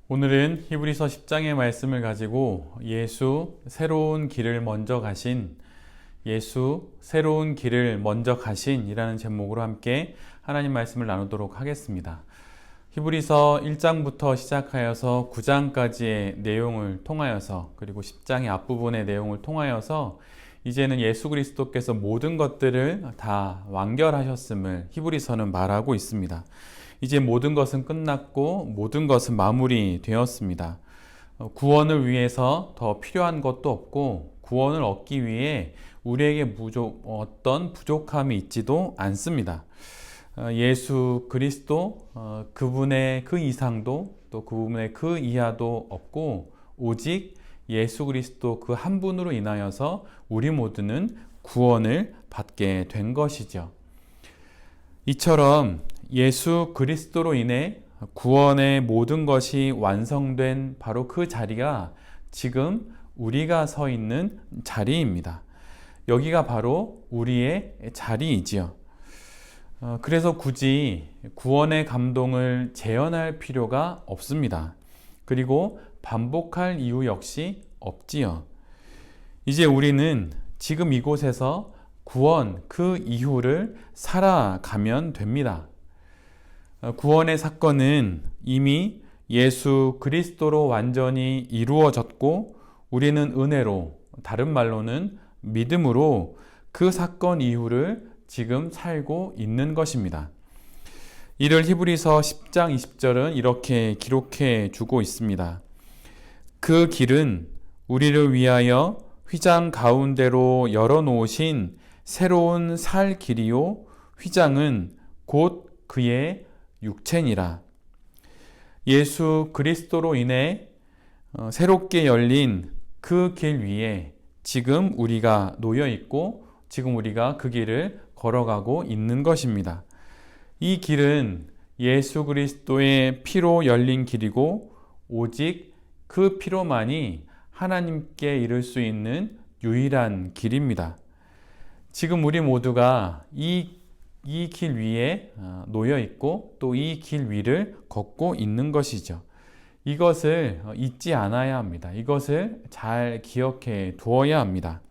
오늘은 히브리서 10장의 말씀을 가지고 예수 새로운 길을 먼저 가신 이라는 제목으로 함께 하나님 말씀을 나누도록 하겠습니다. 히브리서 1장부터 시작하여서 9장까지의 내용을 통하여서, 그리고 10장의 앞부분의 내용을 통하여서 이제는 예수 그리스도께서 모든 것들을 다 완결하셨음을 히브리서는 말하고 있습니다. 이제 모든 것은 끝났고 모든 것은 마무리되었습니다. 구원을 위해서 더 필요한 것도 없고, 구원을 얻기 위해 우리에게 어떤 부족함이 있지도 않습니다. 예수 그리스도, 그분의 그 이상도 또 그분의 그 이하도 없고, 오직 예수 그리스도 그 한 분으로 인하여서 우리 모두는 구원을 받게 된 것이죠. 이처럼 예수 그리스도로 인해 구원의 모든 것이 완성된 바로 그 자리가 지금 우리가 서 있는 자리입니다. 여기가 바로 우리의 자리이지요. 그래서 굳이 구원의 감동을 재현할 필요가 없습니다. 그리고 반복할 이유 역시 없지요. 이제 우리는 지금 이곳에서 구원 그 이후를 살아가면 됩니다. 구원의 사건은 이미 예수 그리스도로 완전히 이루어졌고, 우리는 은혜로, 다른 말로는 믿음으로 그 사건 이후를 지금 살고 있는 것입니다. 이를 히브리서 10장 20절은 이렇게 기록해 주고 있습니다. 그 길은 우리를 위하여 휘장 가운데로 열어놓으신 새로운 살 길이요, 휘장은 곧 그의 육체니라. 예수 그리스도로 인해 새롭게 열린 그 길 위에 지금 우리가 놓여 있고, 지금 우리가 그 길을 걸어가고 있는 것입니다. 이 길은 예수 그리스도의 피로 열린 길이고, 오직 그 피로만이 하나님께 이를 수 있는 유일한 길입니다. 지금 우리 모두가 이 길 위에 놓여 있고, 또 이 길 위를 걷고 있는 것이죠. 이것을 잊지 않아야 합니다. 이것을 잘 기억해 두어야 합니다.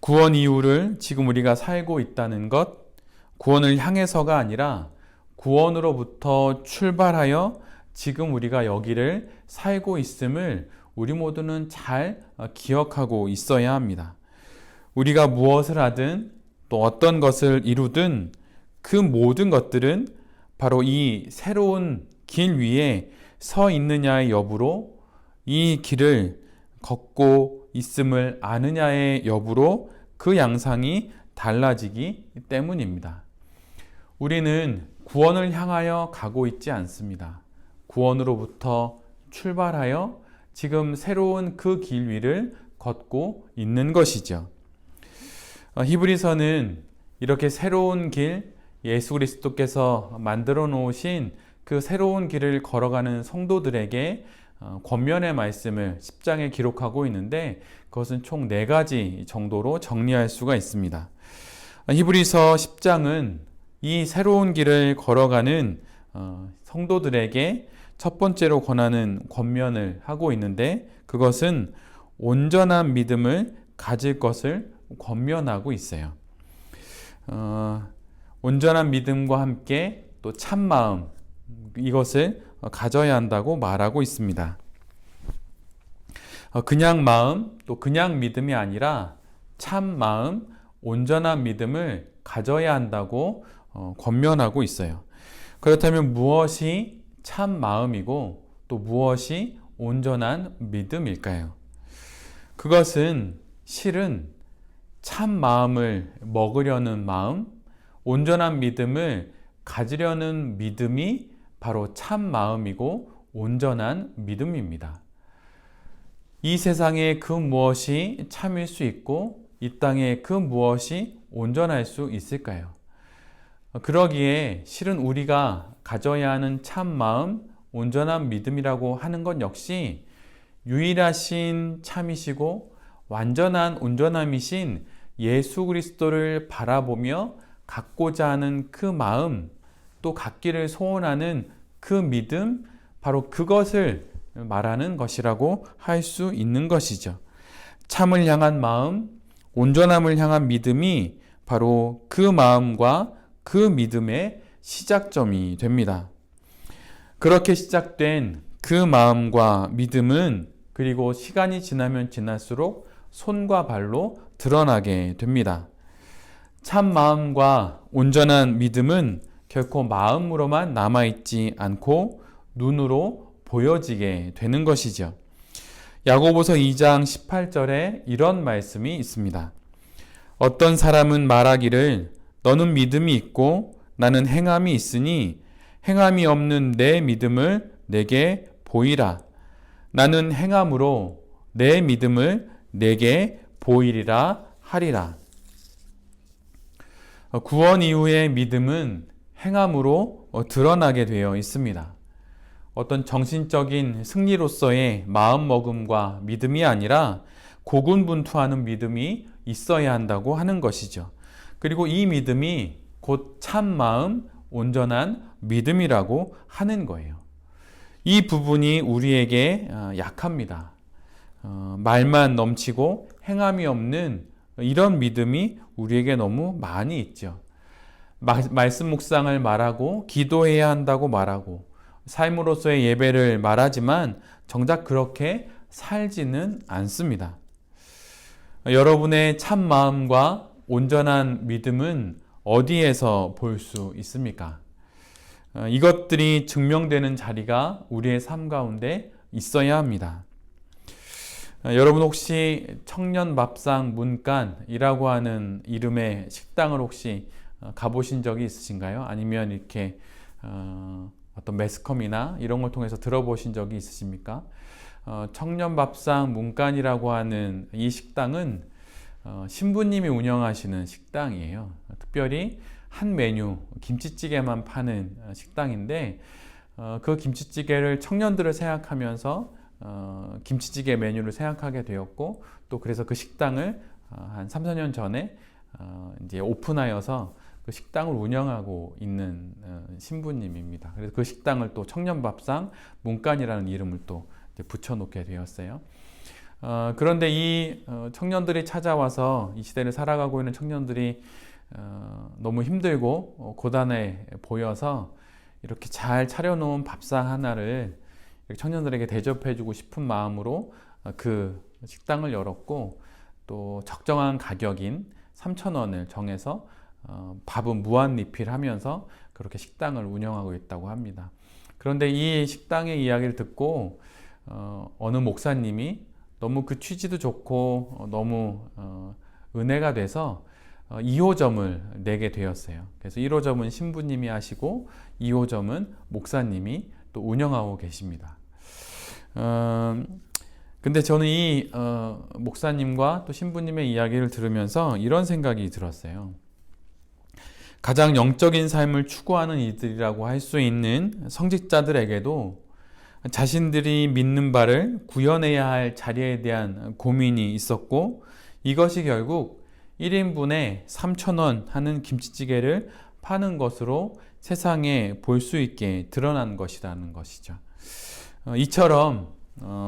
구원 이후를 지금 우리가 살고 있다는 것, 구원을 향해서가 아니라 구원으로부터 출발하여 지금 우리가 여기를 살고 있음을 우리 모두는 잘 기억하고 있어야 합니다. 우리가 무엇을 하든 또 어떤 것을 이루든 그 모든 것들은 바로 이 새로운 길 위에 서 있느냐의 여부로, 이 길을 걷고 있음을 아느냐의 여부로 그 양상이 달라지기 때문입니다. 우리는 구원을 향하여 가고 있지 않습니다. 구원으로부터 출발하여 지금 새로운 그 길 위를 걷고 있는 것이죠. 히브리서는 이렇게 새로운 길, 예수 그리스도께서 만들어 놓으신 그 새로운 길을 걸어가는 성도들에게 권면의 말씀을 10장에 기록하고 있는데, 그것은 총 4가지 정도로 정리할 수가 있습니다. 히브리서 10장은 이 새로운 길을 걸어가는 성도들에게 첫 번째로 권하는 권면을 하고 있는데, 그것은 온전한 믿음을 가질 것을 권면하고 있어요. 온전한 믿음과 함께 또 참마음, 이것을 가져야 한다고 말하고 있습니다. 그냥 마음, 또 그냥 믿음이 아니라 참마음, 온전한 믿음을 가져야 한다고 권면하고 있어요. 그렇다면 무엇이 참마음이고 또 무엇이 온전한 믿음일까요? 그것은 실은 참 마음을 먹으려는 마음, 온전한 믿음을 가지려는 믿음이 바로 참 마음이고 온전한 믿음입니다. 이 세상에 그 무엇이 참일 수 있고 이 땅에 그 무엇이 온전할 수 있을까요? 그러기에 실은 우리가 가져야 하는 참 마음, 온전한 믿음이라고 하는 것 역시 유일하신 참이시고 완전한 온전함이신 예수 그리스도를 바라보며 갖고자 하는 그 마음, 또 갖기를 소원하는 그 믿음, 바로 그것을 말하는 것이라고 할 수 있는 것이죠. 참을 향한 마음, 온전함을 향한 믿음이 바로 그 마음과 그 믿음의 시작점이 됩니다. 그렇게 시작된 그 마음과 믿음은 그리고 시간이 지나면 지날수록 손과 발로 드러나게 됩니다. 참 마음과 온전한 믿음은 결코 마음으로만 남아있지 않고 눈으로 보여지게 되는 것이죠. 야고보서 2장 18절에 이런 말씀이 있습니다. 어떤 사람은 말하기를 너는 믿음이 있고 나는 행함이 있으니 행함이 없는 내 믿음을 내게 보이라. 나는 행함으로 내 믿음을 내게 보이리라 하리라. 구원 이후의 믿음은 행함으로 드러나게 되어 있습니다. 어떤 정신적인 승리로서의 마음먹음과 믿음이 아니라 고군분투하는 믿음이 있어야 한다고 하는 것이죠. 그리고 이 믿음이 곧 참마음, 온전한 믿음이라고 하는 거예요. 이 부분이 우리에게 약합니다. 말만 넘치고 행함이 없는 이런 믿음이 우리에게 너무 많이 있죠. 말씀 묵상을 말하고 기도해야 한다고 말하고 삶으로서의 예배를 말하지만 정작 그렇게 살지는 않습니다. 여러분의 참 마음과 온전한 믿음은 어디에서 볼 수 있습니까? 이것들이 증명되는 자리가 우리의 삶 가운데 있어야 합니다. 여러분 혹시 청년밥상 문간이라고 하는 이름의 식당을 혹시 가보신 적이 있으신가요? 아니면 이렇게 어떤 매스컴이나 이런 걸 통해서 들어보신 적이 있으십니까? 청년밥상 문간이라고 하는 이 식당은 신부님이 운영하시는 식당이에요. 특별히 한 메뉴, 김치찌개만 파는 식당인데 그 김치찌개를 청년들을 생각하면서 김치찌개 메뉴를 생각하게 되었고 또 그래서 그 식당을 한 3, 4년 전에 이제 오픈하여서 그 식당을 운영하고 있는 신부님입니다. 그래서 그 식당을 또 청년밥상 문간이라는 이름을 또 붙여놓게 되었어요. 그런데 이 청년들이 찾아와서 이 시대를 살아가고 있는 청년들이 너무 힘들고 고단해 보여서 이렇게 잘 차려놓은 밥상 하나를 청년들에게 대접해주고 싶은 마음으로 그 식당을 열었고 또 적정한 가격인 3,000원을 정해서 밥은 무한 리필하면서 그렇게 식당을 운영하고 있다고 합니다. 그런데 이 식당의 이야기를 듣고 어느 목사님이 너무 그 취지도 좋고 너무 은혜가 돼서 2호점을 내게 되었어요. 그래서 1호점은 신부님이 하시고 2호점은 목사님이 또 운영하고 계십니다. 근데 저는 이 목사님과 또 신부님의 이야기를 들으면서 이런 생각이 들었어요. 가장 영적인 삶을 추구하는 이들이라고 할 수 있는 성직자들에게도 자신들이 믿는 바를 구현해야 할 자리에 대한 고민이 있었고 이것이 결국 1인분에 3,000원 하는 김치찌개를 파는 것으로 세상에 볼 수 있게 드러난 것이라는 것이죠. 이처럼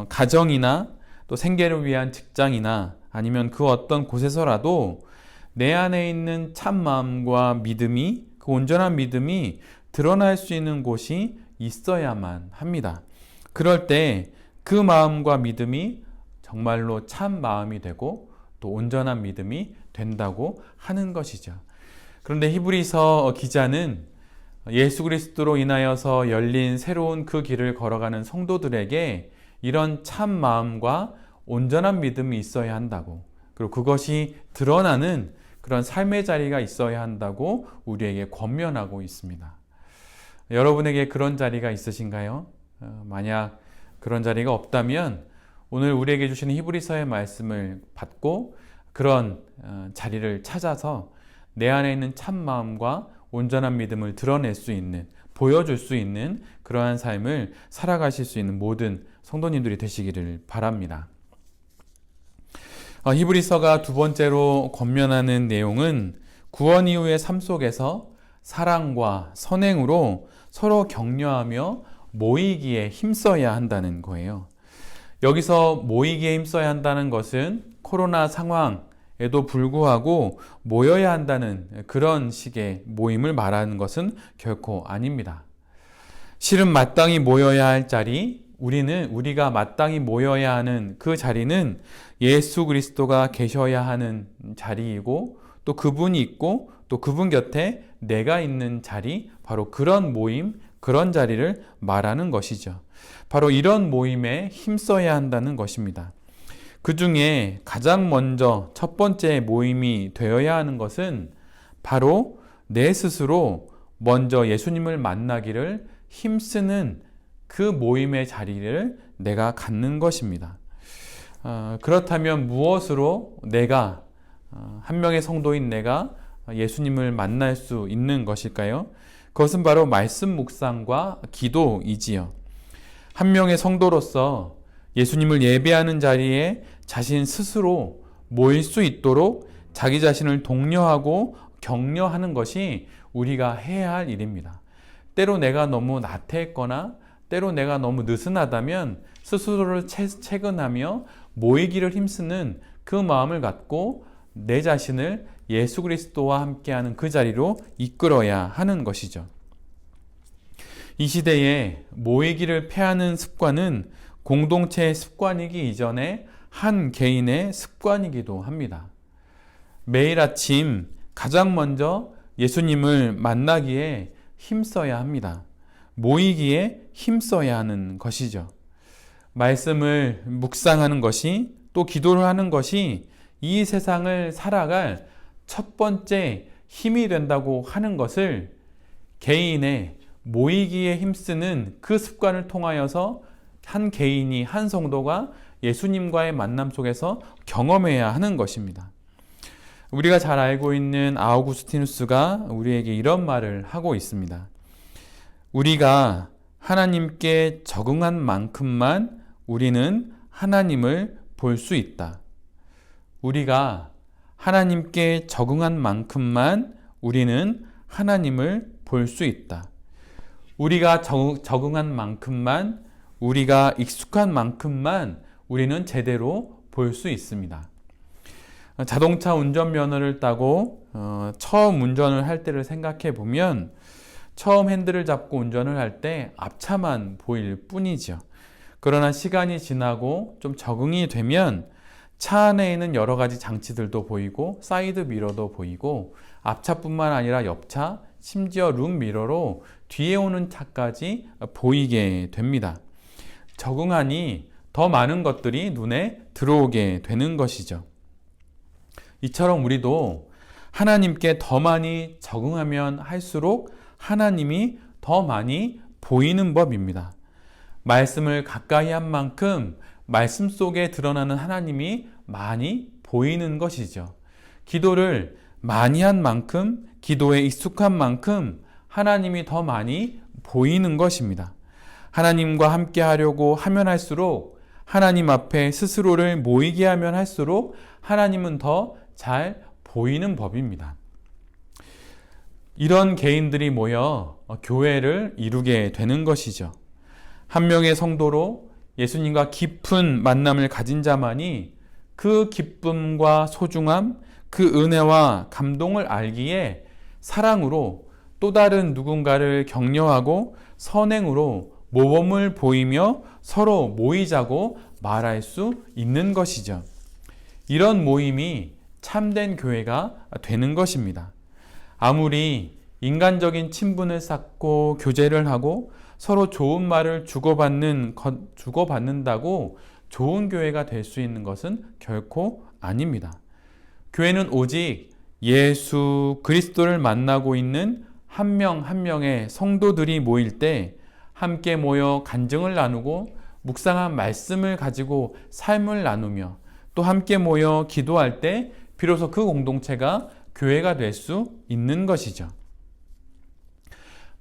가정이나 또 생계를 위한 직장이나 아니면 그 어떤 곳에서라도 내 안에 있는 참 마음과 믿음이 그 온전한 믿음이 드러날 수 있는 곳이 있어야만 합니다. 그럴 때 그 마음과 믿음이 정말로 참 마음이 되고 또 온전한 믿음이 된다고 하는 것이죠. 그런데 히브리서 기자는 예수 그리스도로 인하여서 열린 새로운 그 길을 걸어가는 성도들에게 이런 참 마음과 온전한 믿음이 있어야 한다고, 그리고 그것이 드러나는 그런 삶의 자리가 있어야 한다고 우리에게 권면하고 있습니다. 여러분에게 그런 자리가 있으신가요? 만약 그런 자리가 없다면 오늘 우리에게 주시는 히브리서의 말씀을 받고 그런 자리를 찾아서 내 안에 있는 참 마음과 온전한 믿음을 드러낼 수 있는, 보여줄 수 있는 그러한 삶을 살아가실 수 있는 모든 성도님들이 되시기를 바랍니다. 히브리서가 두 번째로 권면하는 내용은 구원 이후의 삶 속에서 사랑과 선행으로 서로 격려하며 모이기에 힘써야 한다는 거예요. 여기서 모이기에 힘써야 한다는 것은 코로나 상황에도 불구하고 모여야 한다는 그런 식의 모임을 말하는 것은 결코 아닙니다. 실은 마땅히 모여야 할 자리, 우리가 마땅히 모여야 하는 그 자리는 예수 그리스도가 계셔야 하는 자리이고, 또 그분이 있고 또 그분 곁에 내가 있는 자리, 바로 그런 모임, 그런 자리를 말하는 것이죠. 바로 이런 모임에 힘써야 한다는 것입니다. 그 중에 가장 먼저 첫 번째 모임이 되어야 하는 것은 바로 내 스스로 먼저 예수님을 만나기를 힘쓰는 그 모임의 자리를 내가 갖는 것입니다. 그렇다면 무엇으로 내가, 한 명의 성도인 내가 예수님을 만날 수 있는 것일까요? 그것은 바로 말씀 묵상과 기도이지요. 한 명의 성도로서 예수님을 예배하는 자리에 자신 스스로 모일 수 있도록 자기 자신을 독려하고 격려하는 것이 우리가 해야 할 일입니다. 때로 내가 너무 나태했거나 때로 내가 너무 느슨하다면 스스로를 채근하며 모이기를 힘쓰는 그 마음을 갖고 내 자신을 예수 그리스도와 함께하는 그 자리로 이끌어야 하는 것이죠. 이 시대에 모이기를 패하는 습관은 공동체의 습관이기 이전에 한 개인의 습관이기도 합니다. 매일 아침 가장 먼저 예수님을 만나기에 힘써야 합니다. 모이기에 힘써야 하는 것이죠. 말씀을 묵상하는 것이, 또 기도를 하는 것이 이 세상을 살아갈 첫 번째 힘이 된다고 하는 것을 개인의 모이기에 힘쓰는 그 습관을 통하여서 한 개인이, 한 성도가 예수님과의 만남 속에서 경험해야 하는 것입니다. 우리가 잘 알고 있는 아우구스티누스가 우리에게 이런 말을 하고 있습니다. 우리가 하나님께 적응한 만큼만 우리는 하나님을 볼 수 있다. 우리가 하나님께 적응한 만큼만 우리는 하나님을 볼 수 있다. 우리가 적응한 만큼만, 우리가 익숙한 만큼만 우리는 제대로 볼 수 있습니다. 자동차 운전면허를 따고 처음 운전을 할 때를 생각해 보면 처음 핸들을 잡고 운전을 할 때 앞차만 보일 뿐이죠. 그러나 시간이 지나고 좀 적응이 되면 차 안에 있는 여러 가지 장치들도 보이고 사이드 미러도 보이고 앞차뿐만 아니라 옆차, 심지어 룸 미러로 뒤에 오는 차까지 보이게 됩니다. 적응하니 더 많은 것들이 눈에 들어오게 되는 것이죠. 이처럼 우리도 하나님께 더 많이 적응하면 할수록 하나님이 더 많이 보이는 법입니다. 말씀을 가까이 한 만큼 말씀 속에 드러나는 하나님이 많이 보이는 것이죠. 기도를 많이 한 만큼, 기도에 익숙한 만큼 하나님이 더 많이 보이는 것입니다. 하나님과 함께 하려고 하면 할수록, 하나님 앞에 스스로를 모이게 하면 할수록 하나님은 더 잘 보이는 법입니다. 이런 개인들이 모여 교회를 이루게 되는 것이죠. 한 명의 성도로 예수님과 깊은 만남을 가진 자만이 그 기쁨과 소중함, 그 은혜와 감동을 알기에 사랑으로 또 다른 누군가를 격려하고 선행으로 모범을 보이며 서로 모이자고 말할 수 있는 것이죠. 이런 모임이 참된 교회가 되는 것입니다. 아무리 인간적인 친분을 쌓고 교제를 하고 서로 좋은 말을 주고받는다고 좋은 교회가 될 수 있는 것은 결코 아닙니다. 교회는 오직 예수 그리스도를 만나고 있는 한 명 한 명의 성도들이 모일 때 함께 모여 간증을 나누고 묵상한 말씀을 가지고 삶을 나누며 또 함께 모여 기도할 때 비로소 그 공동체가 교회가 될 수 있는 것이죠.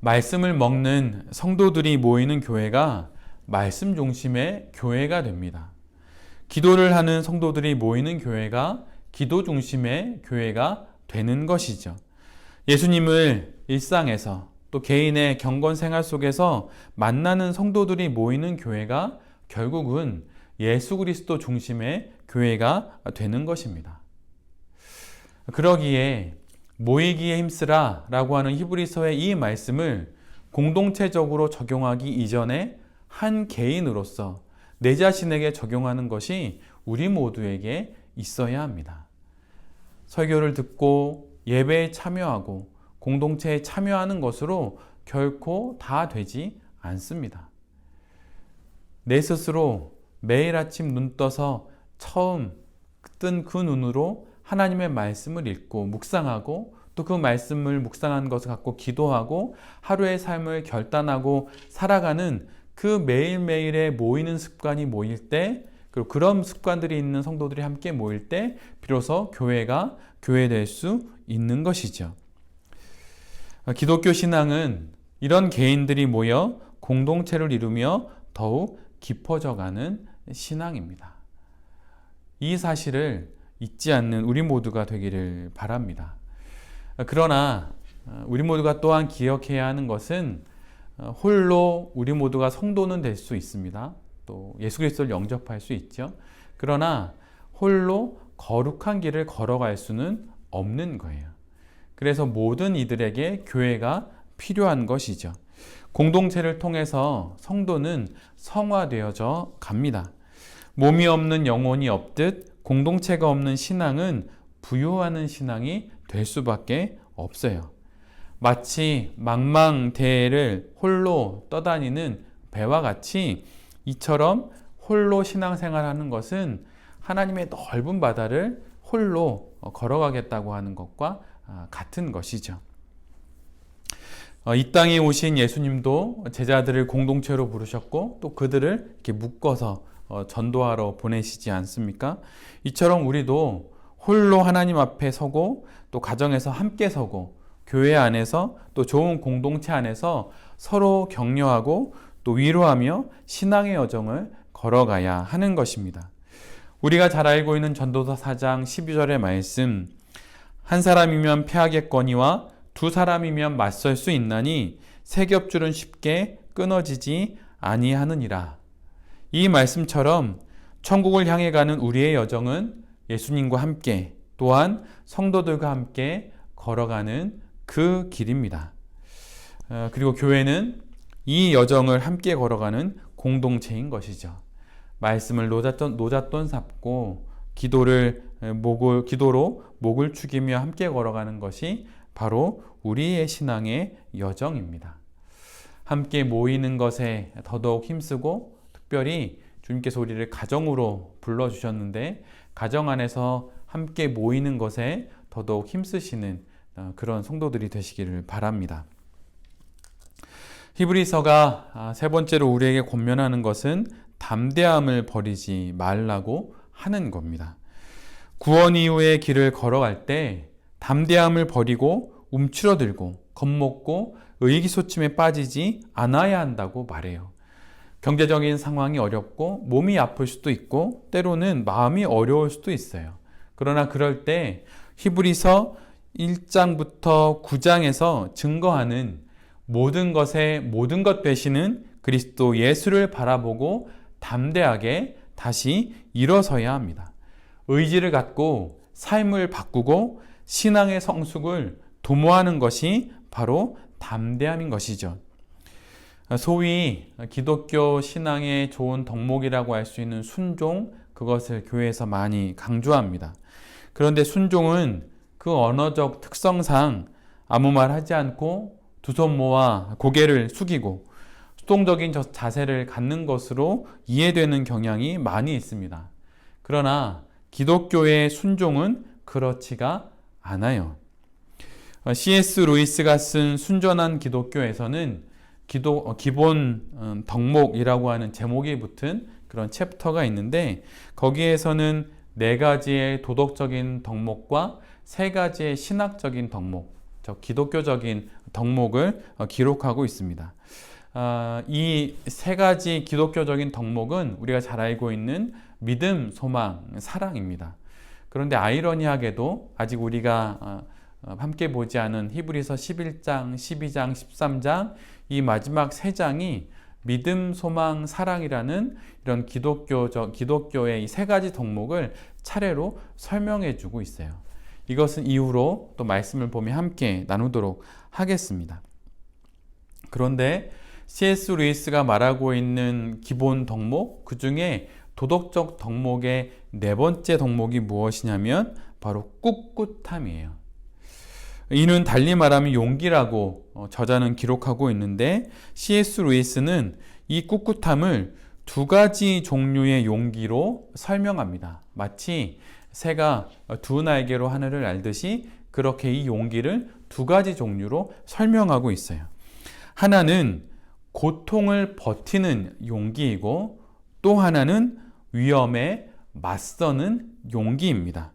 말씀을 먹는 성도들이 모이는 교회가 말씀 중심의 교회가 됩니다. 기도를 하는 성도들이 모이는 교회가 기도 중심의 교회가 되는 것이죠. 예수님을 일상에서 또 개인의 경건 생활 속에서 만나는 성도들이 모이는 교회가 결국은 예수 그리스도 중심의 교회가 되는 것입니다. 그러기에 모이기에 힘쓰라 라고 하는 히브리서의 이 말씀을 공동체적으로 적용하기 이전에 한 개인으로서 내 자신에게 적용하는 것이 우리 모두에게 있어야 합니다. 설교를 듣고 예배에 참여하고 공동체에 참여하는 것으로 결코 다 되지 않습니다. 내 스스로 매일 아침 눈 떠서 처음 뜬 그 눈으로 하나님의 말씀을 읽고 묵상하고 또 그 말씀을 묵상한 것을 갖고 기도하고 하루의 삶을 결단하고 살아가는 그 매일매일의 모이는 습관이 모일 때, 그리고 그런 습관들이 있는 성도들이 함께 모일 때 비로소 교회가 교회될 수 있는 것이죠. 기독교 신앙은 이런 개인들이 모여 공동체를 이루며 더욱 깊어져가는 신앙입니다. 이 사실을 잊지 않는 우리 모두가 되기를 바랍니다. 그러나 우리 모두가 또한 기억해야 하는 것은 홀로 우리 모두가 성도는 될 수 있습니다. 또 예수 그리스도를 영접할 수 있죠. 그러나 홀로 거룩한 길을 걸어갈 수는 없는 거예요. 그래서 모든 이들에게 교회가 필요한 것이죠. 공동체를 통해서 성도는 성화되어져 갑니다. 몸이 없는 영혼이 없듯 공동체가 없는 신앙은 부요하는 신앙이 될 수밖에 없어요. 마치 망망대해를 홀로 떠다니는 배와 같이 이처럼 홀로 신앙생활하는 것은 하나님의 넓은 바다를 홀로 걸어가겠다고 하는 것과 같은 것이죠. 이 땅에 오신 예수님도 제자들을 공동체로 부르셨고 또 그들을 이렇게 묶어서 전도하러 보내시지 않습니까? 이처럼 우리도 홀로 하나님 앞에 서고 또 가정에서 함께 서고 교회 안에서 또 좋은 공동체 안에서 서로 격려하고 또 위로하며 신앙의 여정을 걸어가야 하는 것입니다. 우리가 잘 알고 있는 전도서 4장 12절의 말씀, 한 사람이면 패하겠거니와 두 사람이면 맞설 수 있나니 세 겹줄은 쉽게 끊어지지 아니하느니라. 이 말씀처럼 천국을 향해 가는 우리의 여정은 예수님과 함께 또한 성도들과 함께 걸어가는 그 길입니다. 그리고 교회는 이 여정을 함께 걸어가는 공동체인 것이죠. 말씀을 노잣돈 잡고 기도로 목을 축이며 함께 걸어가는 것이 바로 우리의 신앙의 여정입니다. 함께 모이는 것에 더더욱 힘쓰고 특별히 주님께서 우리를 가정으로 불러주셨는데 가정 안에서 함께 모이는 것에 더더욱 힘쓰시는 그런 성도들이 되시기를 바랍니다. 히브리서가 세 번째로 우리에게 권면하는 것은 담대함을 버리지 말라고 하는 겁니다. 구원 이후의 길을 걸어갈 때 담대함을 버리고 움츠러들고 겁먹고 의기소침에 빠지지 않아야 한다고 말해요. 경제적인 상황이 어렵고 몸이 아플 수도 있고 때로는 마음이 어려울 수도 있어요. 그러나 그럴 때 히브리서 1장부터 9장에서 증거하는 모든 것에 모든 것 되시는 그리스도 예수를 바라보고 담대하게 다시 일어서야 합니다. 의지를 갖고 삶을 바꾸고 신앙의 성숙을 도모하는 것이 바로 담대함인 것이죠. 소위 기독교 신앙의 좋은 덕목이라고 할 수 있는 순종, 그것을 교회에서 많이 강조합니다. 그런데 순종은 그 언어적 특성상 아무 말 하지 않고 두 손 모아 고개를 숙이고 수동적인 자세를 갖는 것으로 이해되는 경향이 많이 있습니다. 그러나 기독교의 순종은 그렇지가 않아요. C.S. 루이스가 쓴 순전한 기독교에서는 기본 덕목이라고 하는 제목이 붙은 그런 챕터가 있는데 거기에서는 4가지의 도덕적인 덕목과 3가지의 신학적인 덕목, 즉 기독교적인 덕목을 기록하고 있습니다. 이 3가지 기독교적인 덕목은 우리가 잘 알고 있는 믿음, 소망, 사랑입니다. 그런데 아이러니하게도 아직 우리가 함께 보지 않은 히브리서 11장, 12장, 13장 이 마지막 3장이 믿음, 소망, 사랑이라는 이런 기독교의 이 3가지 덕목을 차례로 설명해 주고 있어요. 이것은 이후로 또 말씀을 보며 함께 나누도록 하겠습니다. 그런데 C.S. 루이스가 말하고 있는 기본 덕목, 그 중에 도덕적 덕목의 4번째 덕목이 무엇이냐면 바로 꿋꿋함이에요. 이는 달리 말하면 용기라고 저자는 기록하고 있는데 C.S. 루이스는 이 꿋꿋함을 2가지 종류의 용기로 설명합니다. 마치 새가 2 날개로 하늘을 날듯이 그렇게 이 용기를 2가지 종류로 설명하고 있어요. 하나는 고통을 버티는 용기이고 또 하나는 위험에 맞서는 용기입니다.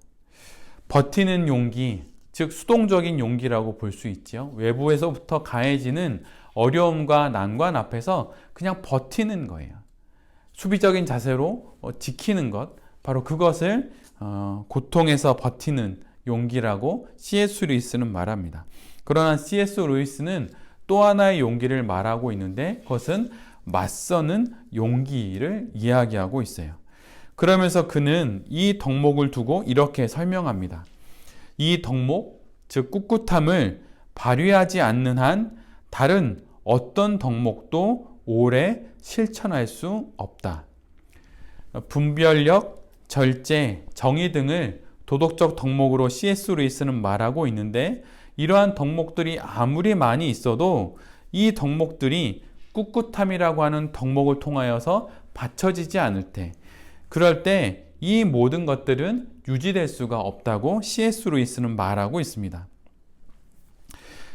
버티는 용기, 즉 수동적인 용기라고 볼 수 있죠. 외부에서부터 가해지는 어려움과 난관 앞에서 그냥 버티는 거예요. 수비적인 자세로 지키는 것, 바로 그것을 고통에서 버티는 용기라고 C.S. 루이스는 말합니다. 그러나 C.S. 루이스는 또 하나의 용기를 말하고 있는데 그것은 맞서는 용기를 이야기하고 있어요. 그러면서 그는 이 덕목을 두고 이렇게 설명합니다. 이 덕목, 즉 꿋꿋함을 발휘하지 않는 한 다른 어떤 덕목도 오래 실천할 수 없다. 분별력, 절제, 정의 등을 도덕적 덕목으로 C.S. 루이스는 말하고 있는데 이러한 덕목들이 아무리 많이 있어도 이 덕목들이 꿋꿋함이라고 하는 덕목을 통하여서 받쳐지지 않을 때, 그럴 때 이 모든 것들은 유지될 수가 없다고 C.S. 루이스는 말하고 있습니다.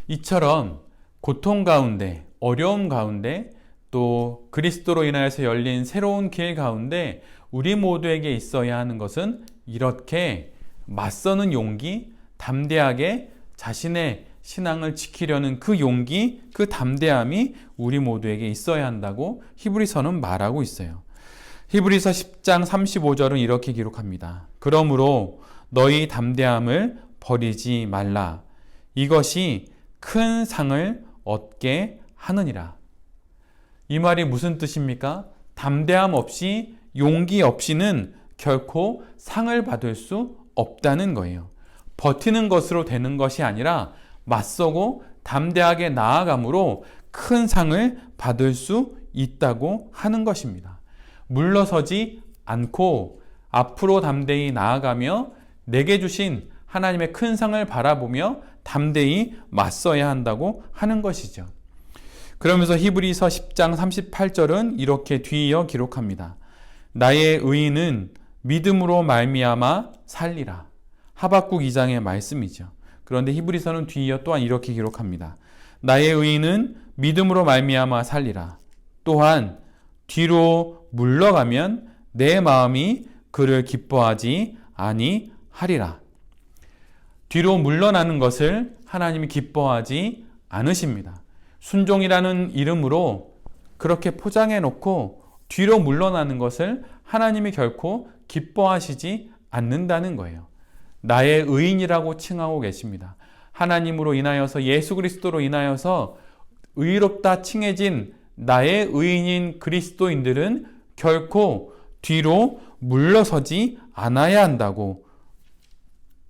이처럼 고통 가운데, 어려움 가운데, 또 그리스도로 인하여서 열린 새로운 길 가운데 우리 모두에게 있어야 하는 것은 이렇게 맞서는 용기, 담대하게 자신의 신앙을 지키려는 그 용기, 그 담대함이 우리 모두에게 있어야 한다고 히브리서는 말하고 있어요. 히브리서 10장 35절은 이렇게 기록합니다. 그러므로 너희 담대함을 버리지 말라. 이것이 큰 상을 얻게 하느니라. 이 말이 무슨 뜻입니까? 담대함 없이, 용기 없이는 결코 상을 받을 수 없다는 거예요. 버티는 것으로 되는 것이 아니라 맞서고 담대하게 나아감으로 큰 상을 받을 수 있다고 하는 것입니다. 물러서지 않고 앞으로 담대히 나아가며 내게 주신 하나님의 큰 상을 바라보며 담대히 맞서야 한다고 하는 것이죠. 그러면서 히브리서 10장 38절은 이렇게 뒤이어 기록합니다. 나의 의인은 믿음으로 말미암아 살리라. 하박국 2장의 말씀이죠. 그런데 히브리서는 뒤이어 또한 이렇게 기록합니다. 나의 의인은 믿음으로 말미암아 살리라. 또한 뒤로 물러가면 내 마음이 그를 기뻐하지 아니하리라. 뒤로 물러나는 것을 하나님이 기뻐하지 않으십니다. 순종이라는 이름으로 그렇게 포장해 놓고 뒤로 물러나는 것을 하나님이 결코 기뻐하시지 않는다는 거예요. 나의 의인이라고 칭하고 계십니다. 하나님으로 인하여서, 예수 그리스도로 인하여서 의롭다 칭해진 나의 의인인 그리스도인들은 결코 뒤로 물러서지 않아야 한다고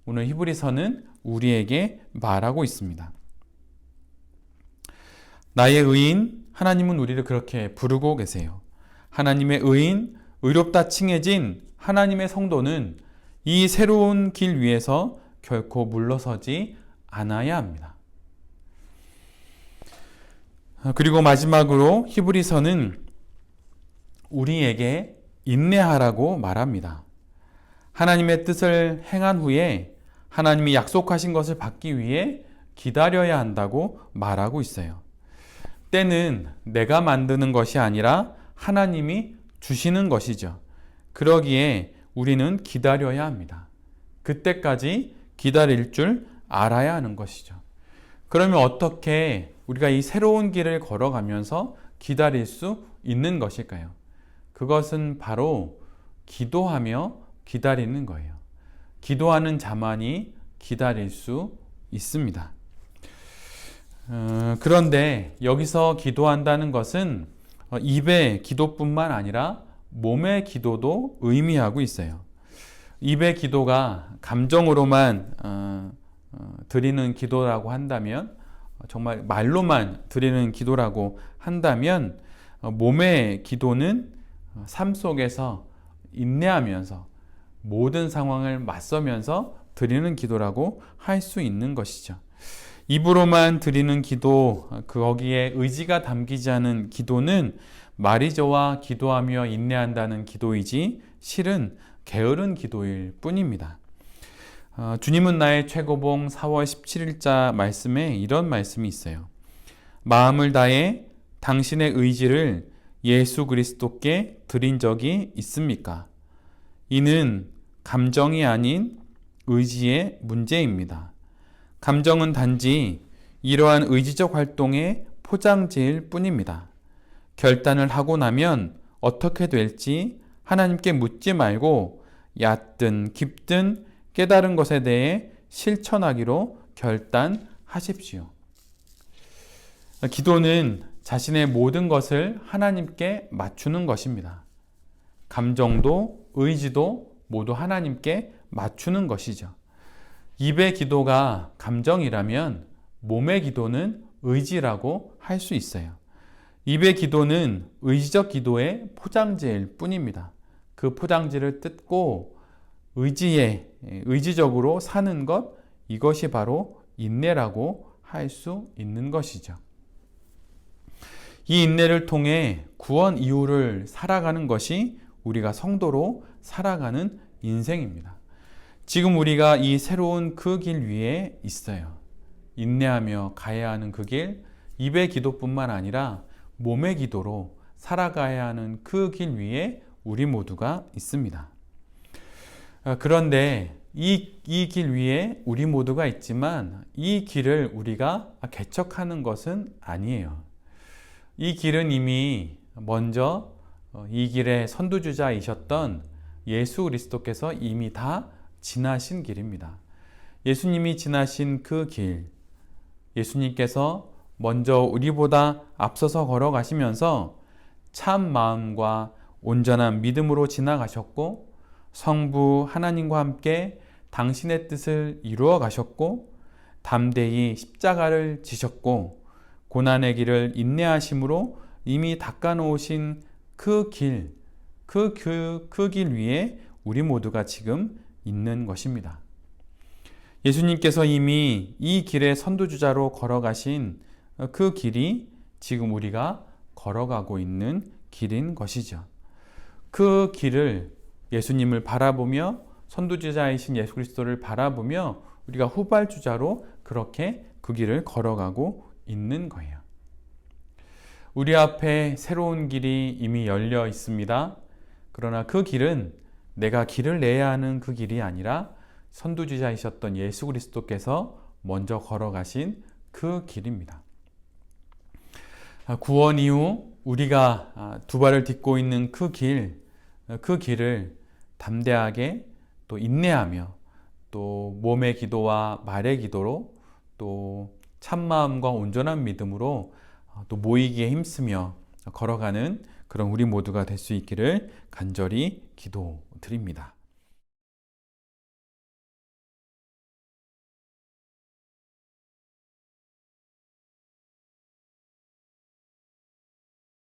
오늘 히브리서는 우리에게 말하고 있습니다. 나의 의인, 하나님은 우리를 그렇게 부르고 계세요. 하나님의 의인, 의롭다 칭해진 하나님의 성도는 이 새로운 길 위에서 결코 물러서지 않아야 합니다. 그리고 마지막으로 히브리서는 우리에게 인내하라고 말합니다. 하나님의 뜻을 행한 후에 하나님이 약속하신 것을 받기 위해 기다려야 한다고 말하고 있어요. 때는 내가 만드는 것이 아니라 하나님이 주시는 것이죠. 그러기에 우리는 기다려야 합니다. 그때까지 기다릴 줄 알아야 하는 것이죠. 그러면 어떻게 우리가 이 새로운 길을 걸어가면서 기다릴 수 있는 것일까요? 그것은 바로 기도하며 기다리는 거예요. 기도하는 자만이 기다릴 수 있습니다. 그런데 여기서 기도한다는 것은 입의 기도뿐만 아니라 몸의 기도도 의미하고 있어요. 입의 기도가 감정으로만 드리는 기도라고 한다면, 정말 말로만 드리는 기도라고 한다면, 몸의 기도는 삶 속에서 인내하면서 모든 상황을 맞서면서 드리는 기도라고 할 수 있는 것이죠. 입으로만 드리는 기도, 거기에 의지가 담기지 않은 기도는 말이저와 기도하며 인내한다는 기도이지 실은 게으른 기도일 뿐입니다. 주님은 나의 최고봉 4월 17일자 말씀에 이런 말씀이 있어요. 마음을 다해 당신의 의지를 예수 그리스도께 드린 적이 있습니까? 이는 감정이 아닌 의지의 문제입니다. 감정은 단지 이러한 의지적 활동의 포장지일 뿐입니다. 결단을 하고 나면 어떻게 될지 하나님께 묻지 말고 얕든 깊든 깨달은 것에 대해 실천하기로 결단하십시오. 기도는 자신의 모든 것을 하나님께 맞추는 것입니다. 감정도 의지도 모두 하나님께 맞추는 것이죠. 입의 기도가 감정이라면 몸의 기도는 의지라고 할 수 있어요. 입의 기도는 의지적 기도의 포장지일 뿐입니다. 그 포장지를 뜯고 의지적으로 사는 것, 이것이 바로 인내라고 할 수 있는 것이죠. 이 인내를 통해 구원 이후를 살아가는 것이 우리가 성도로 살아가는 인생입니다. 지금 우리가 이 새로운 그 길 위에 있어요. 인내하며 가야 하는 그 길, 입의 기도뿐만 아니라 몸의 기도로 살아가야 하는 그 길 위에 우리 모두가 있습니다. 그런데 이 길 위에 우리 모두가 있지만 이 길을 우리가 개척하는 것은 아니에요. 이 길은 이미 먼저 이 길의 선두주자이셨던 예수 그리스도께서 이미 다 지나신 길입니다. 예수님이 지나신 그 길, 예수님께서 먼저 우리보다 앞서서 걸어가시면서 참 마음과 온전한 믿음으로 지나가셨고 성부 하나님과 함께 당신의 뜻을 이루어 가셨고 담대히 십자가를 지셨고 고난의 길을 인내하심으로 이미 닦아놓으신 그 길, 그 길 위에 우리 모두가 지금 있는 것입니다. 예수님께서 이미 이 길의 선두주자로 걸어가신 그 길이 지금 우리가 걸어가고 있는 길인 것이죠. 그 길을 예수님을 바라보며 선두주자이신 예수 그리스도를 바라보며 우리가 후발주자로 그렇게 그 길을 걸어가고 있는 거예요. 우리 앞에 새로운 길이 이미 열려 있습니다. 그러나 그 길은 내가 길을 내야 하는 그 길이 아니라 선두주자이셨던 예수 그리스도께서 먼저 걸어가신 그 길입니다. 구원 이후 우리가 두 발을 딛고 있는 그 길을 담대하게 또 인내하며 또 몸의 기도와 말의 기도로 또 참마음과 온전한 믿음으로 또 모이기에 힘쓰며 걸어가는 그런 우리 모두가 될 수 있기를 간절히 기도드립니다.